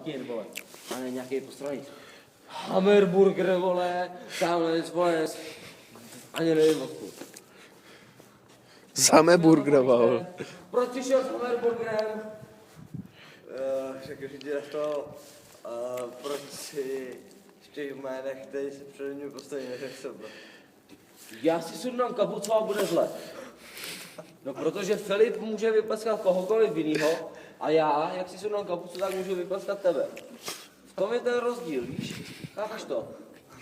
Martin, vole. A ne nějaký postraný. Hammerburger, vole, tamhle, vole, ani nevím odkud. Samé burgeroval. Proč jsi šel s Hammerburgerem? Řekl, že děláš to, proč si v těch jménech, který se přede mnou postaví, neřekl sebe. Já si sundám kapucu a bude zle. No protože Filip může vypleskat kohokoliv jinýho a já, jak si sundám kapucu, tak můžu vypleskat tebe. V tom je ten rozdíl, víš? Chápeš to?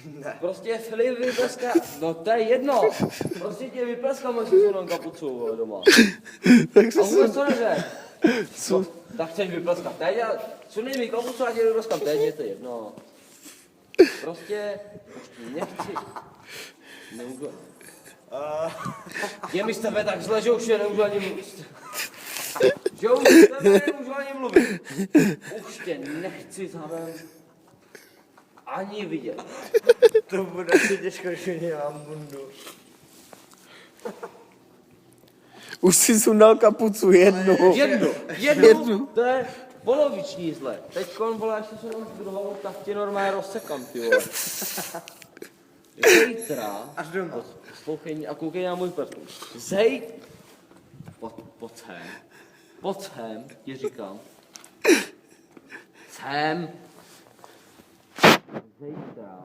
Ne. Prostě Filip vypleská, no to je jedno. Prostě tě vypleskám, až si sundám kapucu, vole, doma. Tak A se vůbec to neřek. No, tak chceš vypleskat teď a sunej mi kapucu a tě vypleskám teď, je to jedno. Prostě, už nechci. Nemůžu. Je mi z tebe tak zle, že už je nemůžu ani mluvit. Že už z tebe nemůžu ani mluvit. Už tě nechci zavem ani vidět. To bude asi těžko, že nemám bundu. už si sundal kapucu jednu. Jednu, to je poloviční zle. Teďkon, vole, až se nám druhou, tak tě normálně rozsekám, ty vole. Zítra, Až doma. poslouchej a koukej na můj prst. Pojď sem, ti říkám. Sem. Zítra.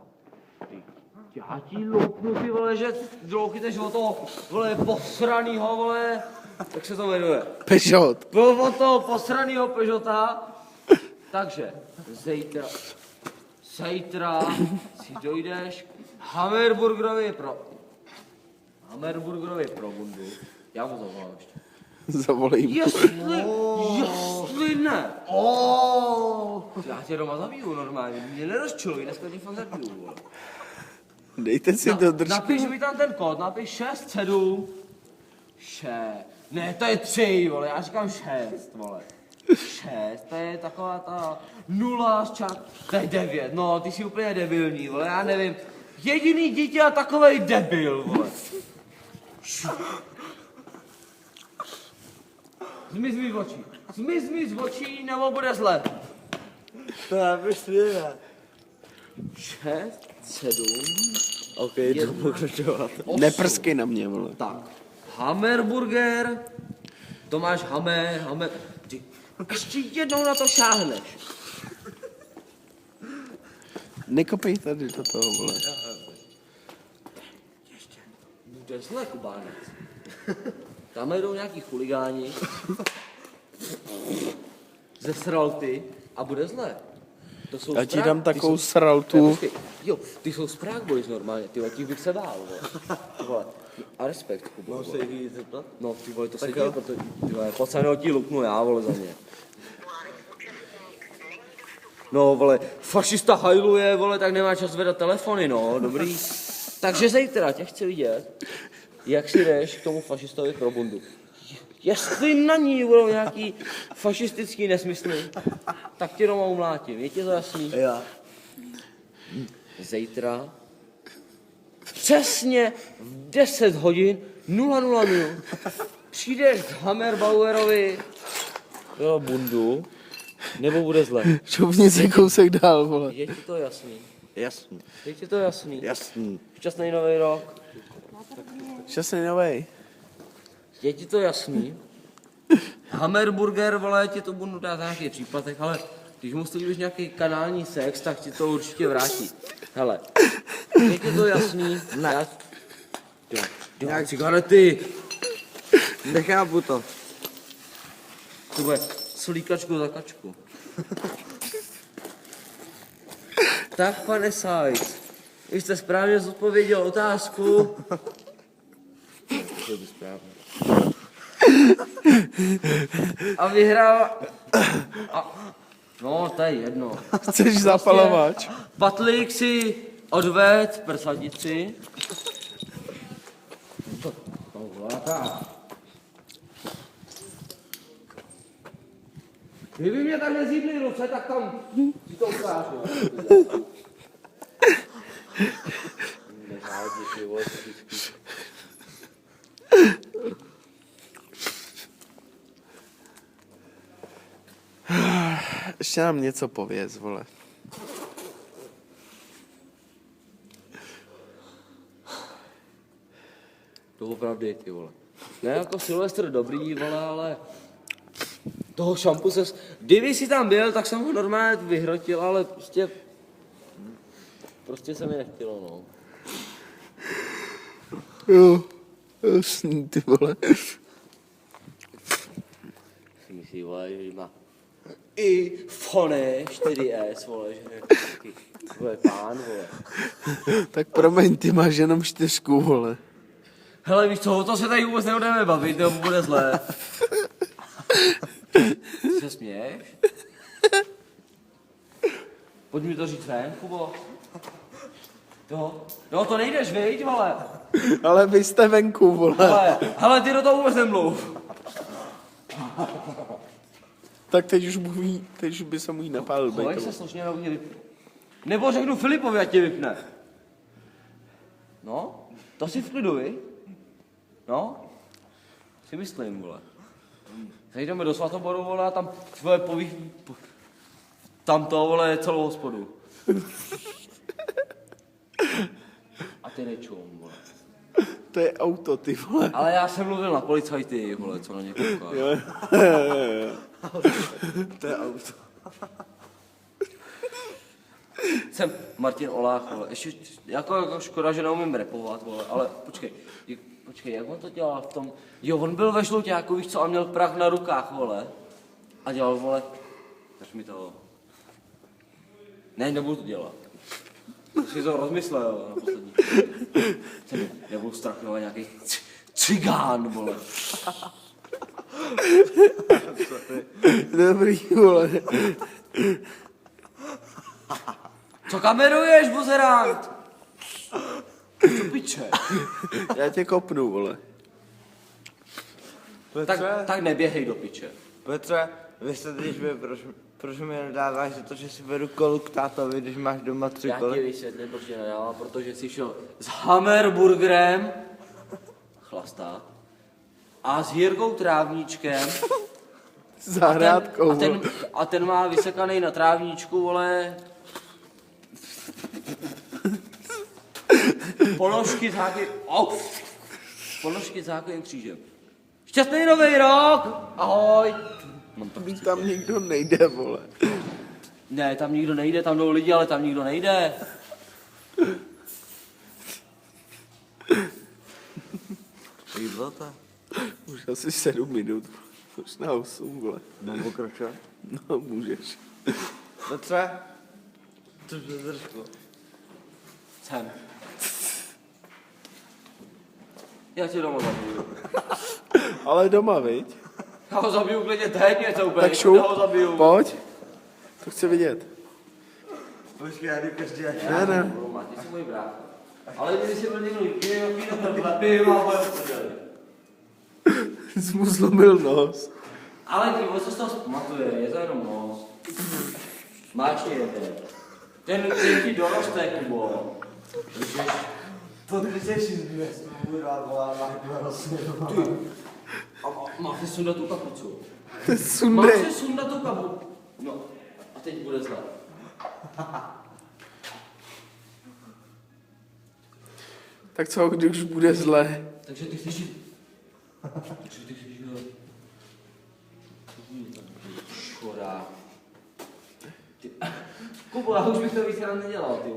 Já ti loupnu, ty vole, že dlouchyteš o toho, vole, posranýho, vole, jak se to jmenuje? Peugeot. Byl od toho posranýho Peugeota, takže zítra si dojdeš Hammerburgerovi pro bundu. Já mu zavolám ještě. Zavolej mu. Jestli ne. Já tě doma zabiju normálně, mě nerozčiluj, dneska tě fakt zabiju. Vole. Dejte si to držku. Napiš mi tam ten kód, napiš 6, 7, 6. Ne, to je 3, vole, já říkám 6, vole. 6, to je taková ta 0 z čart, to je 9, no, ty jsi úplně debilní, vole, já nevím. Jediný dítě a takovej debil, vole. Zmiz mi z očí. Zmiz mi z očí, nebo bude zle. To napiš ne. 6, 7, OK, to pokračovat. 8. Neprsky na mě, vole. Tak, Hammerburger, Tomáš Hammer, ty, ještě jednou na to šáhneš. Nekopej tady do toho, vole. Ještě, bude zle, Kubánec. Tam jdou nějaký chuligáni, zesral ty a bude zle. To jsou Já ti Prague- dám ty takovou jsou- sraltu. Počkej, jo, ty jsou z Prague Boys normálně, ty těch bych se bál, vole. A respekt, Kubo, Mám vole. se jít zeptat? No, ty vole, to se Tak děje, jo. protože, ty vole, pocano ti lupnu já, vole, za ně. No, vole, fašista hajluje, vole, tak nemá čas zvedat telefony, no, dobrý. Takže zítra tě chci vidět, jak si jdeš k tomu fašistovi pro bundu. Jestli na ní budou nějaký fašistický nesmysly, tak tě doma umlátím, je ti to jasný? Já. Zítra přesně v 10 hodin 00 minut přijdeš k Hammerbauerovi do bundu, nebo bude zle. Šoupni se kousek dál, vole. Je ti to jasný? Jasný. Je ti to jasný? Jasný. Šťastný nový rok. Šťastný novej. Je ti to jasný? Hammerburger, vole, ti to budu dát nějaký příplatek, ale když mu slíbíš nějaký kanální sex, tak ti to určitě vrátí. Hele, je ti to jasný? Ne. Dělám cigarety. Nechápu to. To bude slíkačku za kačku. Tak, pane Sajc, vy jste správně zodpověděl otázku. To by správně. A vyhrál... No, to je jedno. Chceš zapalovač? Patlík si odved prsadici. Kdyby mě tak nezídli ruce, tak tam si to ukážu. Nežádí, ty vole, Ještě nám něco pověz, vole. To opravdu, ty vole. Ne, jako Silvestr dobrý, vole, ale toho šampu kdyby si tam byl, tak jsem ho normálně vyhrotil, ale prostě se mi nechtělo, no. Jo, jasný, ty vole. Si myslí, vole, že má i Fone 4S, vole, že taky, vole, pán, vole. Tak promiň, ty máš jenom 4, vole. Hele, víš co, to se tady vůbec nebudeme bavit, to bude zlé. Ty se směješ? Pojď mi to říct ven, Kubo. Jo, no to nejdeš, viď, vole. Ale vy jste venku, vole. Hele, ty do toho vůbec nemluv. Tak teď už by se můj napálil. Chovej se slušně, nebo tě vypnu. Nebo řeknu Filipovi, ať tě vypne. No, to si v klidu, vi? No, si myslím, vole. Zajdeme do Svatoboru, vole, a tam tvoje tam to, vole, je celou hospodu. A ty nečum, vole. To je auto, ty vole. Ale já jsem mluvil na policajty, vole, co na ně kouká. To je auto. Jsem Martin Olách, vole. Ještě, jako škoda, že neumím rapovat, vole, ale počkej, jak on to dělal v tom, jo, on byl ve Žluťáku, víš co, a měl prach na rukách, vole, a dělal, vole, drž mi to, ne, nebudu to dělat, si to rozmyslel, na poslední, nebudu strachovat nějaký cigán, vole. Dobrý, vole. Co kameruješ, buzerant? Co piče? Já tě kopnu, vole. Tak neběhej do piče. Petře, vy jste teď proč mi nedáváš za to, že si beru kolu k tátovi, když máš doma 3 Já ti koly? vysvětlím, proč tě nedávám, protože jsi šel s Hammerburgerem chlastat a s Jirkou Trávníčkem S zahrádkou, vole. a ten má vysekaný na trávníčku, vole, ponožky s hákovým křížem. Šťastný nový rok! Ahoj! Tam nikdo nejde, vole. Ne, tam nikdo nejde, tam jdou lidi, ale tam nikdo nejde. Jak bylo to? Už asi 7 minut. Možná 8, vole. Mám pokračovat? No, můžeš. Petře? To je držko. Jsem. Já tě doma zabiju. Ale doma, viď? Já ho zabiju klidně teď, něco úplně. Tak Já šup, ho zabiju. pojď. To chci vidět. Počkej, já jdu každý až. Ne. Ty jsi můj brácha. Ale když si byl někdo piju a bude prdeli. Jsi mu zlomil nos. Ale ty, co z toho pamatuje, je to jenom nos. Máš jeden. Ten ti doroste, Kubo. To ty jsi zběs, kurva, volá, A máš si sundat tu kapucu. Ty Máš sundej. si sundat tu kapucu. No, a teď bude zle. Tak co, když už bude zle? Takže ty chceš jít. Škoda. Kubo, já už bych to víc rád nedělal, ty.